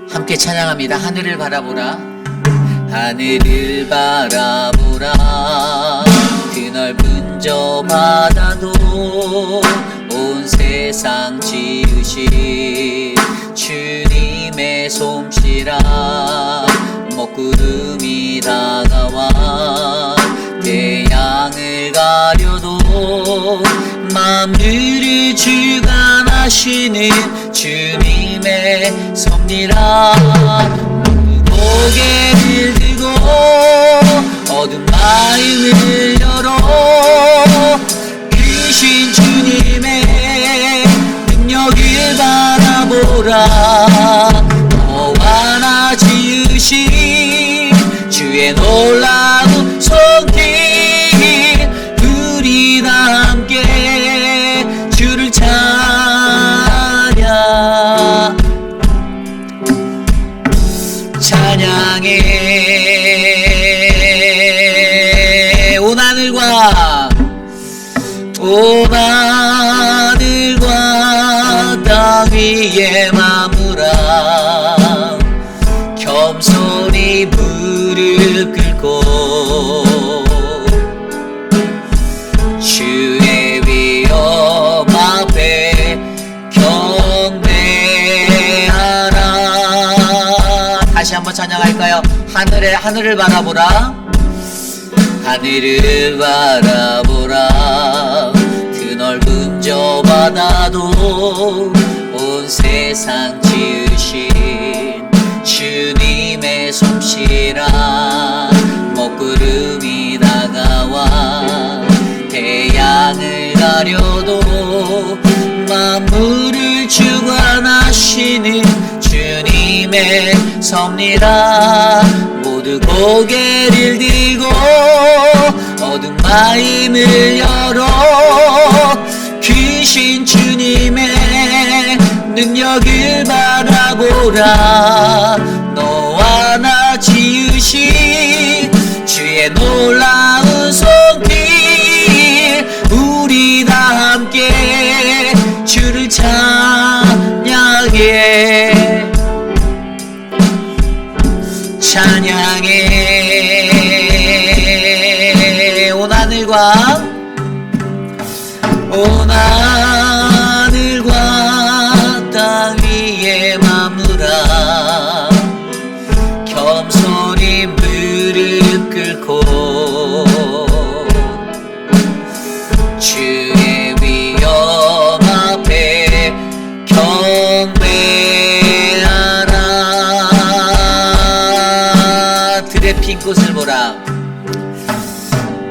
[SPEAKER 1] 함께 찬양합니다. 하늘을 바라보라, 하늘을 바라보라, 그 넓은 저 바다도 온 세상 지으신 주님의 솜씨라. 먹구름이 다가와 태양을 가려도 만물을 주관하시는 주님의 섭리라. 고개를 들고 어두운 마음을 열어 크신 주님의 능력을 바라보라. 너와 나 지으신 주의 온 하늘과 땅 위에 마무라 겸손히 무릎 꿇고 주의 위엄 앞에 경배하라. 다시 한번 찬양할까요? 하늘을 바라보라. 하늘을 바라보라. 드넓은 저 바다도 온 세상 지으신 주님의 솜씨라. 먹구름이 다가와 태양을 가려도 만물을 주관하시는 주님의 섭리라. 모두 고개를 들고 어둠 마음을 열어 크신 주님의 능력을 바라보라. 너와 나 지으신 주의 놀라운 손길 우리 다 함께 주를 찬양해. 찬양해. 온 하늘과 땅 위에 마무라 겸손히 무릎 꿇고 주의 위엄 앞에 경배하라. 들의 핀 꽃을 보라.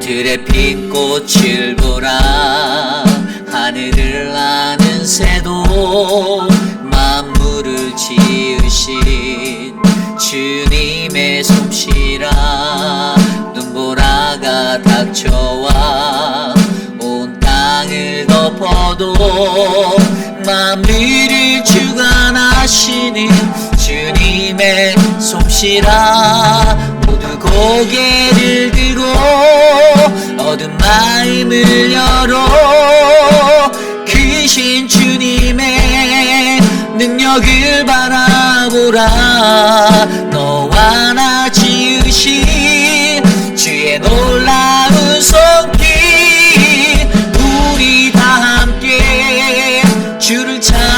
[SPEAKER 1] 들의 핀 꽃을 보라. 하늘을 나는 새도 만물을 지으신 주님의 솜씨라. 눈보라가 닥쳐와 온 땅을 덮어도 만물을 주관하시는 주님의 솜씨라. 모두 고개를 들고 어두운 마음을 열어 크신 주님의 능력을 바라보라. 너와 나 지으신 주의 놀라운 손길 우리 다 함께 주를 찬양해.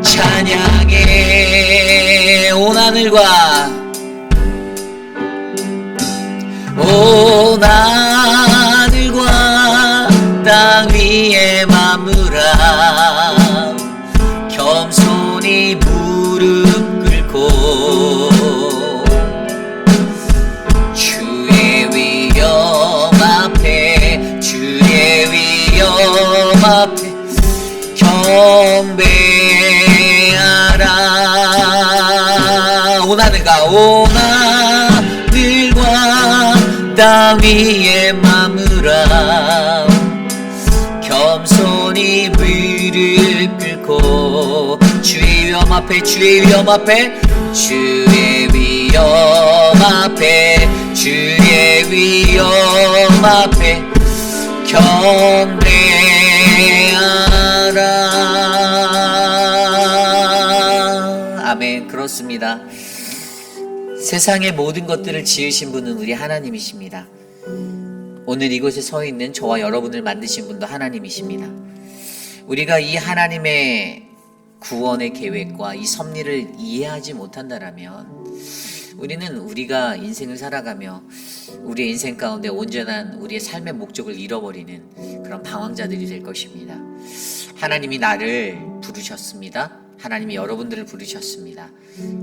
[SPEAKER 1] 찬양해. 온 하늘과 땅 위에 마무라 겸손히 무릎 꿇고 주의 위엄 앞에 경배하라. 온 하늘과 땅 위에 마무라 겸손히 무릎 꿇고 주의 위엄 앞에 경배하라. 아멘. 그렇습니다. 세상의 모든 것들을 지으신 분은 우리 하나님이십니다. 오늘 이곳에 서 있는 저와 여러분을 만드신 분도 하나님이십니다. 우리가 이 하나님의 구원의 계획과 이 섭리를 이해하지 못한다라면 우리는 우리가 인생을 살아가며 우리의 인생 가운데 온전한 우리의 삶의 목적을 잃어버리는 그런 방황자들이 될 것입니다. 하나님이 나를 부르셨습니다. 하나님이 여러분들을 부르셨습니다.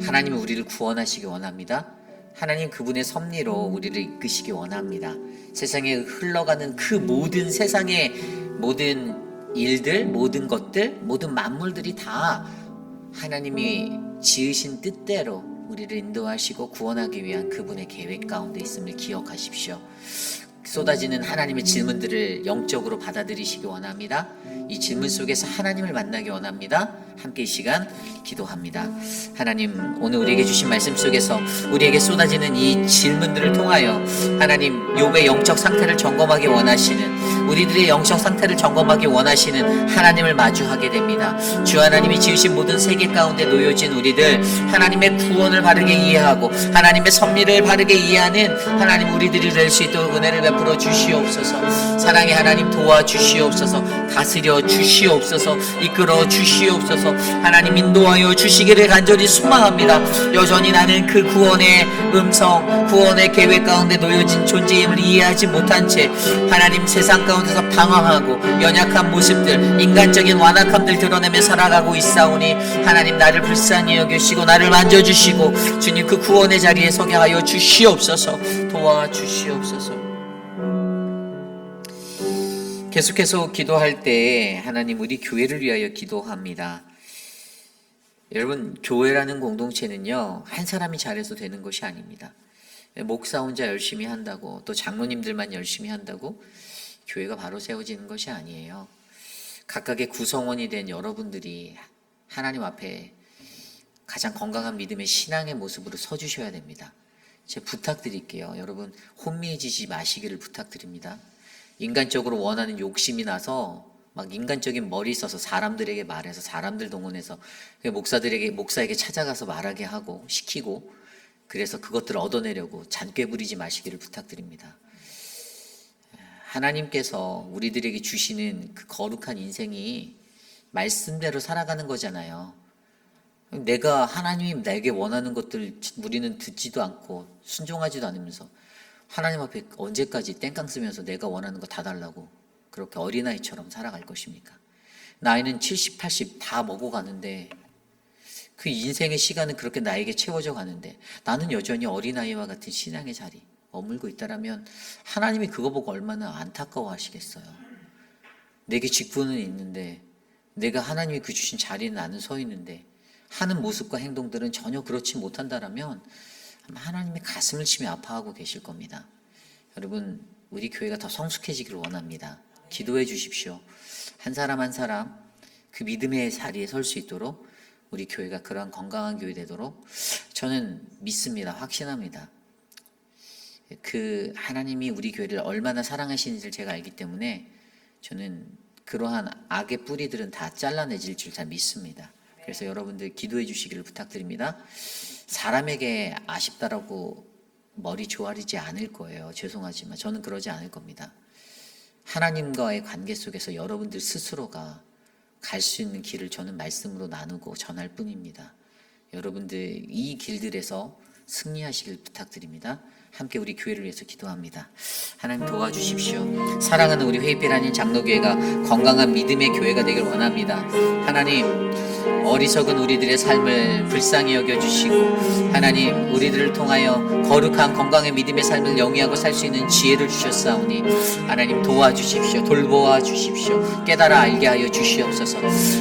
[SPEAKER 1] 하나님은 우리를 구원하시기 원합니다. 하나님 그분의 섭리로 우리를 이끄시기 원합니다. 세상에 흘러가는 그 모든 세상의 모든 일들, 모든 것들, 모든 만물들이 다 하나님이 지으신 뜻대로 우리를 인도하시고 구원하기 위한 그분의 계획 가운데 있음을 기억하십시오. 쏟아지는 하나님의 질문들을 영적으로 받아들이시기 원합니다. 이 질문 속에서 하나님을 만나기 원합니다. 함께 이 시간 기도합니다. 하나님, 오늘 우리에게 주신 말씀 속에서 우리에게 쏟아지는 이 질문들을 통하여 하나님, 욥의 영적 상태를 점검하기 원하시는, 우리들의 영적 상태를 점검하기 원하시는 하나님을 마주하게 됩니다. 주 하나님이 지으신 모든 세계 가운데 놓여진 우리들, 하나님의 구원을 바르게 이해하고 하나님의 섭리를 바르게 이해하는 하나님, 우리들이 될 수 있도록 은혜를 베풀어 주시옵소서. 사랑의 하나님, 도와주시옵소서. 다스려 주시옵소서. 이끌어 주시옵소서. 하나님, 인도하여 주시기를 간절히 소망합니다. 여전히 나는 그 구원의 음성, 구원의 계획 가운데 놓여진 존재임을 이해하지 못한 채 하나님, 세상 가운데서 방황하고 연약한 모습들, 인간적인 완악함들 드러내며 살아가고 있사오니 하나님, 나를 불쌍히 여기시고 나를 만져주시고 주님, 그 구원의 자리에 서게 하여 주시옵소서. 도와주시옵소서. 계속해서 기도할 때 하나님, 우리 교회를 위하여 기도합니다. 여러분, 교회라는 공동체는요, 한 사람이 잘해서 되는 것이 아닙니다. 목사 혼자 열심히 한다고, 또 장로님들만 열심히 한다고 교회가 바로 세워지는 것이 아니에요. 각각의 구성원이 된 여러분들이 하나님 앞에 가장 건강한 믿음의 신앙의 모습으로 서주셔야 됩니다. 제가 부탁드릴게요. 여러분, 혼미해지지 마시기를 부탁드립니다. 인간적으로 원하는 욕심이 나서 막 인간적인 머리 써서 사람들에게 말해서 사람들 동원해서 목사에게 찾아가서 말하게 하고 시키고, 그래서 그것들을 얻어내려고 잔꾀 부리지 마시기를 부탁드립니다. 하나님께서 우리들에게 주시는 그 거룩한 인생이 말씀대로 살아가는 거잖아요. 내가 하나님이 내게 원하는 것들 우리는 듣지도 않고 순종하지도 않으면서 하나님 앞에 언제까지 땡깡 쓰면서 내가 원하는 거 다 달라고 그렇게 어린아이처럼 살아갈 것입니까? 나이는 70, 80 다 먹어가는데, 그 인생의 시간은 그렇게 나에게 채워져 가는데 나는 여전히 어린아이와 같은 신앙의 자리 머물고 있다라면 하나님이 그거 보고 얼마나 안타까워 하시겠어요. 내게 직분은 있는데, 내가 하나님이 그 주신 자리에 나는 서 있는데 하는 모습과 행동들은 전혀 그렇지 못한다라면 하나님의 가슴을 치며 아파하고 계실 겁니다. 여러분, 우리 교회가 더 성숙해지기를 원합니다. 기도해 주십시오. 한 사람 한 사람 그 믿음의 자리에 설 수 있도록 우리 교회가 그러한 건강한 교회 되도록 저는 믿습니다. 확신합니다. 그 하나님이 우리 교회를 얼마나 사랑하시는지를 제가 알기 때문에 저는 그러한 악의 뿌리들은 다 잘라내질 줄 잘 믿습니다. 그래서 여러분들 기도해 주시기를 부탁드립니다. 사람에게 아쉽다라고 머리 조아리지 않을 거예요. 죄송하지만 저는 그러지 않을 겁니다. 하나님과의 관계 속에서 여러분들 스스로가 갈 수 있는 길을 저는 말씀으로 나누고 전할 뿐입니다. 여러분들 이 길들에서 승리하시길 부탁드립니다. 함께 우리 교회를 위해서 기도합니다. 하나님 도와주십시오. 사랑하는 우리 회의필 한인 장로교회가 건강한 믿음의 교회가 되길 원합니다. 하나님, 어리석은 우리들의 삶을 불쌍히 여겨주시고 하나님, 우리들을 통하여 거룩한 건강의 믿음의 삶을 영위하고 살 수 있는 지혜를 주셨사오니 하나님 도와주십시오. 돌보아 주십시오. 깨달아 알게 하여 주시옵소서.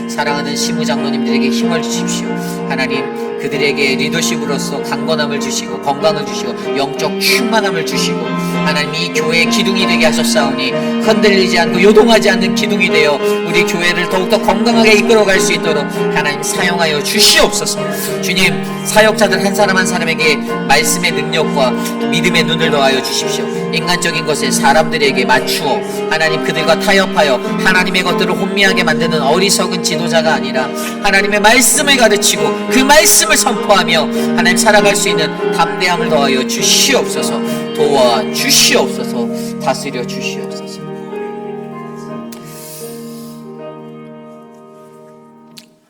[SPEAKER 1] 사랑하는 시무장로님들에게 힘을 주십시오. 하나님, 그들에게 리더십으로서 강건함을 주시고 건강을 주시고 영적 충만함을 주시고 하나님, 이 교회의 기둥이 되게 하셨사오니 흔들리지 않고 요동하지 않는 기둥이 되어 우리 교회를 더욱더 건강하게 이끌어갈 수 있도록 하나님 사용하여 주시옵소서. 주님, 사역자들 한 사람 한 사람에게 말씀의 능력과 믿음의 눈을 더하여 주십시오. 인간적인 것에 사람들에게 맞추어 하나님 그들과 타협하여 하나님의 것들을 혼미하게 만드는 어리석은 지도자가 아니라 하나님의 말씀을 가르치고 그 말씀을 선포하며 하나님 살아갈 수 있는 담대함을 더하여 주시옵소서. 도와 주시옵소서. 다스려 주시옵소서.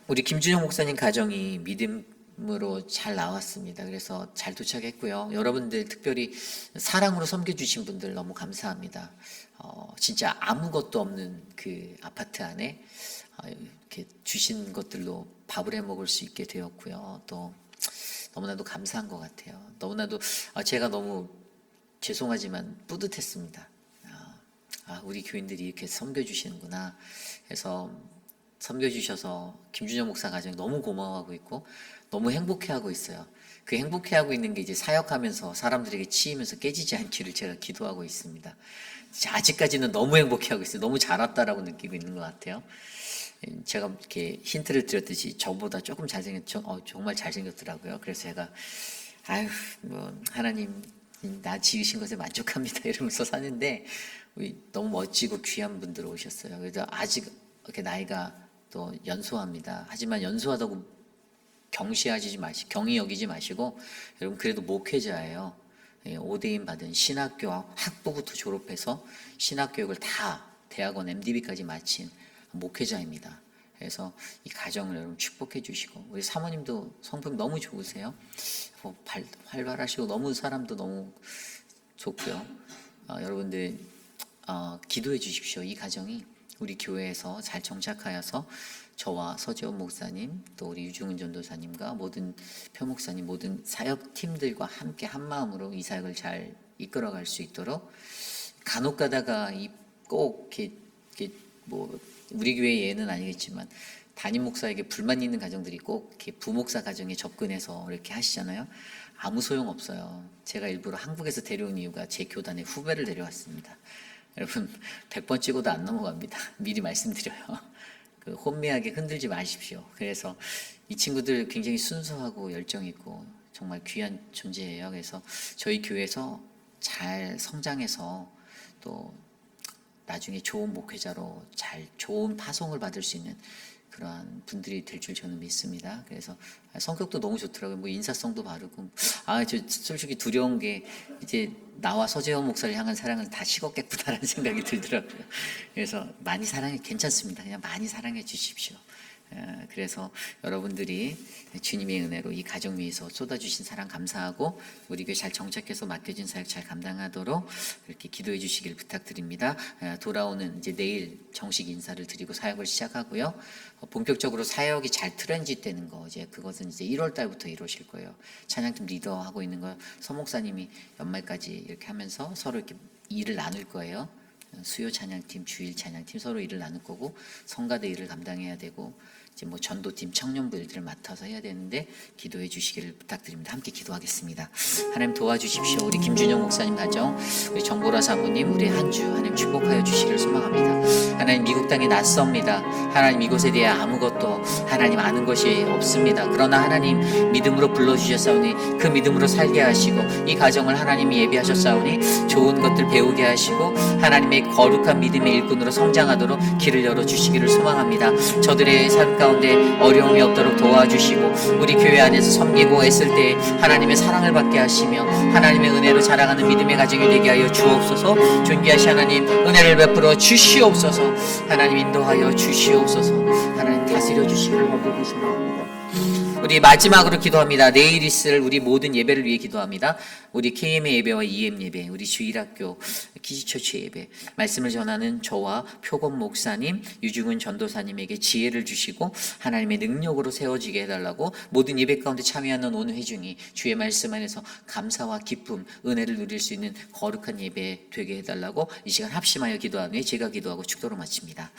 [SPEAKER 1] 우리 김준영 목사님 가정이 믿음으로 잘 나왔습니다. 그래서 잘 도착했고요. 여러분들 특별히 사랑으로 섬겨주신 분들 너무 감사합니다. 진짜 아무것도 없는 그 아파트 안에 이렇게 주신 것들로 밥을 해 먹을 수 있게 되었고요. 또 너무나도 감사한 것 같아요. 너무나도 제가 너무 죄송하지만 뿌듯했습니다. 우리 교인들이 이렇게 섬겨주시는구나 해서 섬겨주셔서 김준영 목사 가정 너무 고마워하고 있고 너무 행복해하고 있어요. 그 행복해하고 있는 게 이제 사역하면서 사람들에게 치이면서 깨지지 않기를 제가 기도하고 있습니다. 아직까지는 너무 행복해하고 있어요. 너무 잘 왔다라고 느끼고 있는 것 같아요. 제가 이렇게 힌트를 드렸듯이 저보다 조금 정말 잘생겼더라고요. 그래서 제가 아유 뭐 하나님 나 지으신 것에 만족합니다 이러면서 사는데 너무 멋지고 귀한 분들 오셨어요. 그래서 아직 이렇게 나이가 또 연소합니다. 하지만 연소하다고 경히 여기지 마시고 여러분 그래도 목회자예요. 5대인 받은 신학교 학부부터 졸업해서 신학교육을 다 대학원 MDB까지 마친 목회자입니다. 그래서 이 가정을 여러분 축복해 주시고 우리 사모님도 성품 너무 좋으세요. 활발하시고 너무 사람도 너무 좋고요. 여러분들 기도해 주십시오. 이 가정이 우리 교회에서 잘 정착하여서 저와 서재원 목사님 또 우리 유중은 전도사님과 모든 표목사님 모든 사역팀들과 함께 한마음으로 이 사역을 잘 이끌어갈 수 있도록 간혹 가다가 꼭 이렇게 뭐 우리 교회 예는 아니겠지만 담임 목사에게 불만 있는 가정들이 꼭 이렇게 부목사 가정에 접근해서 이렇게 하시잖아요. 아무 소용 없어요. 제가 일부러 한국에서 데려온 이유가 제 교단에 후배를 데려왔습니다. 여러분 100번 찍어도 안 넘어갑니다. 미리 말씀드려요. 혼미하게 흔들지 마십시오. 그래서 이 친구들 굉장히 순수하고 열정 있고 정말 귀한 존재예요. 그래서 저희 교회에서 잘 성장해서 또 나중에 좋은 목회자로 좋은 파송을 받을 수 있는 그러한 분들이 될 줄 저는 믿습니다. 그래서 성격도 너무 좋더라고요. 뭐 인사성도 바르고 저 솔직히 두려운 게 이제 나와 서재원 목사를 향한 사랑은 다 식었겠구나라는 생각이 들더라고요. 그래서 많이 괜찮습니다. 그냥 많이 사랑해 주십시오. 그래서 여러분들이 주님의 은혜로 이 가정 위에서 쏟아주신 사랑 감사하고 우리 교회 잘 정착해서 맡겨진 사역 잘 감당하도록 이렇게 기도해 주시길 부탁드립니다. 돌아오는 이제 내일 정식 인사를 드리고 사역을 시작하고요. 본격적으로 사역이 잘 트랜짓되는 거 이제 그것은 이제 1월 달부터 이루어질 거예요. 찬양팀 리더하고 있는 거 서목사님이 연말까지 이렇게 하면서 서로 이렇게 일을 나눌 거예요. 수요 찬양팀, 주일 찬양팀 서로 일을 나눌 거고 성가대 일을 감당해야 되고 이제 뭐 전도팀, 청년부 일들을 맡아서 해야 되는데 기도해 주시기를 부탁드립니다. 함께 기도하겠습니다. 하나님 도와주십시오. 우리 김준영 목사님 가정, 우리 정보라 사모님, 우리 한 주 하나님 축복하여 주시기를 소망합니다. 하나님 미국 땅에 낯섭니다. 하나님 이곳에 대해 아무것도 하나님 아는 것이 없습니다. 그러나 하나님 믿음으로 불러주셨사오니 그 믿음으로 살게 하시고 이 가정을 하나님이 예비하셨사오니 좋은 것들 배우게 하시고 하나님의 거룩한 믿음의 일꾼으로 성장하도록 길을 열어주시기를 소망합니다. 저들의 삶 가운데 어려움이 없도록 도와주시고 우리 교회 안에서 섬기고 애쓸 때 하나님의 사랑을 받게 하시며 하나님의 은혜로 자라가는 믿음의 가정이 되게 하여 주옵소서. 존귀하신 하나님 은혜를 베풀어 주시옵소서. 하나님 인도하여 주시옵소서. 하나님 다스려 주시기를 간절히 소망합니다. 우리 마지막으로 기도합니다. 내일 있을 우리 모든 예배를 위해 기도합니다. 우리 KM의 예배와 EM 예배, 우리 주일학교 키즈처치 예배, 말씀을 전하는 저와 표건 목사님, 유중은 전도사님에게 지혜를 주시고 하나님의 능력으로 세워지게 해달라고 모든 예배 가운데 참여하는 온 회중이 주의 말씀 안에서 감사와 기쁨, 은혜를 누릴 수 있는 거룩한 예배 되게 해달라고 이 시간 합심하여 기도한 후에 제가 기도하고 축도로 마칩니다.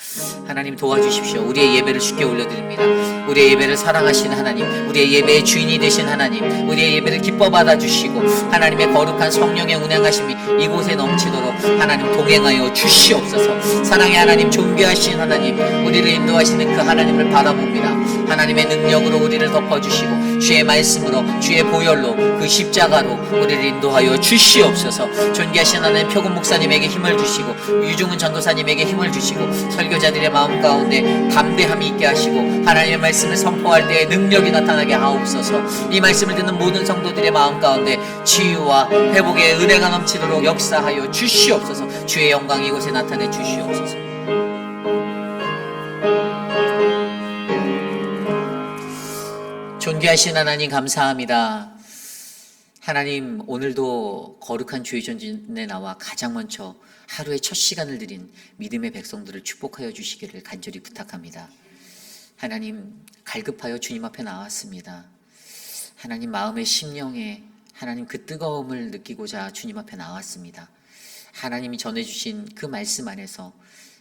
[SPEAKER 1] 하나님 도와주십시오. 우리의 예배를 주께 올려드립니다. 우리의 예배를 사랑하시는 하나님, 우리의 예배의 주인이 되신 하나님, 우리의 예배를 기뻐 받아주시고 하나님의 거룩한 성령의 운행하심이 이곳에 넘치도록 하나님 동행하여 주시옵소서. 사랑의 하나님, 존귀하신 하나님, 우리를 인도하시는 그 하나님을 바라봅니다. 하나님의 능력으로 우리를 덮어주시고 주의 말씀으로 주의 보혈로 그 십자가로 우리를 인도하여 주시옵소서. 존귀하신 하나님, 표금 목사님에게 힘을 주시고 유중은 전도사님에게 힘을 주시고 설교자들의 마음 가운데 담대함이 있게 하시고 하나님의 말씀을 선포할 때에 능력이 나타나게 하옵소서. 이 말씀을 듣는 모든 성도들의 마음 가운데 치유와 회복의 은혜가 넘치도록 역사하여 주시옵소서. 주의 영광이 이곳에 나타내 주시옵소서. 존귀하신 하나님 감사합니다. 하나님 오늘도 거룩한 주의 전진에 나와 가장 먼저 하루의 첫 시간을 드린 믿음의 백성들을 축복하여 주시기를 간절히 부탁합니다. 하나님 갈급하여 주님 앞에 나왔습니다. 하나님 마음의 심령에 하나님 그 뜨거움을 느끼고자 주님 앞에 나왔습니다. 하나님이 전해주신 그 말씀 안에서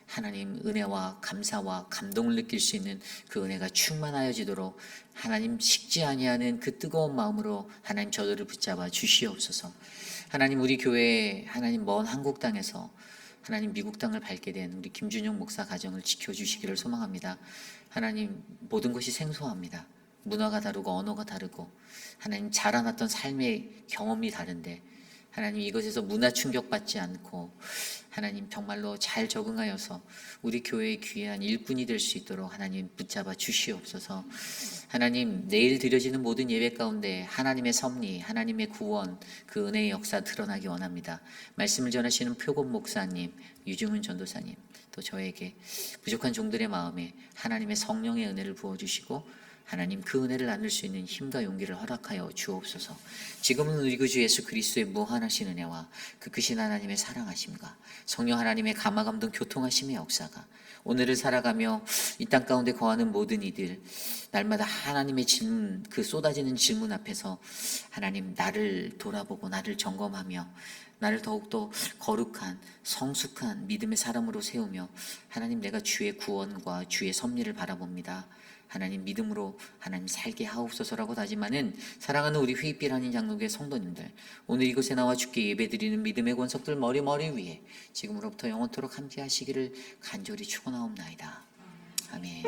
[SPEAKER 1] 하나님 은혜와 감사와 감동을 느낄 수 있는 그 은혜가 충만하여지도록 하나님 식지 아니하는 그 뜨거운 마음으로 하나님 저들을 붙잡아 주시옵소서. 하나님 우리 교회 하나님 먼 한국 땅에서 하나님 미국 땅을 밟게 된 우리 김준영 목사 가정을 지켜주시기를 소망합니다. 하나님 모든 것이 생소합니다. 문화가 다르고 언어가 다르고 하나님 자라났던 삶의 경험이 다른데 하나님 이것에서 문화 충격받지 않고 하나님 정말로 잘 적응하여서 우리 교회의 귀한 일꾼이 될 수 있도록 하나님 붙잡아 주시옵소서. 하나님 내일 드려지는 모든 예배 가운데 하나님의 섭리, 하나님의 구원, 그 은혜의 역사 드러나기 원합니다. 말씀을 전하시는 표곤 목사님, 유중훈 전도사님, 또 저에게 부족한 종들의 마음에 하나님의 성령의 은혜를 부어주시고 하나님 그 은혜를 나눌 수 있는 힘과 용기를 허락하여 주옵소서. 지금은 우리 구주 예수 그리스도의 무한하신 은혜와 그 크신 하나님의 사랑하심과 성령 하나님의 감화감동 교통하심의 역사가 오늘을 살아가며 이 땅 가운데 거하는 모든 이들 날마다 하나님의 질문, 그 쏟아지는 질문 앞에서 하나님 나를 돌아보고 나를 점검하며 나를 더욱더 거룩한 성숙한 믿음의 사람으로 세우며 하나님 내가 주의 구원과 주의 섭리를 바라봅니다. 하나님 믿음으로 하나님 살게 하옵소서라고 다짐하는 사랑하는 우리 휘빛 한인 장로교회 성도님들, 오늘 이곳에 나와 주께 예배드리는 믿음의 권석들 머리 위에 지금으로부터 영원토록 함께 하시기를 간절히 축원하옵나이다. 아멘.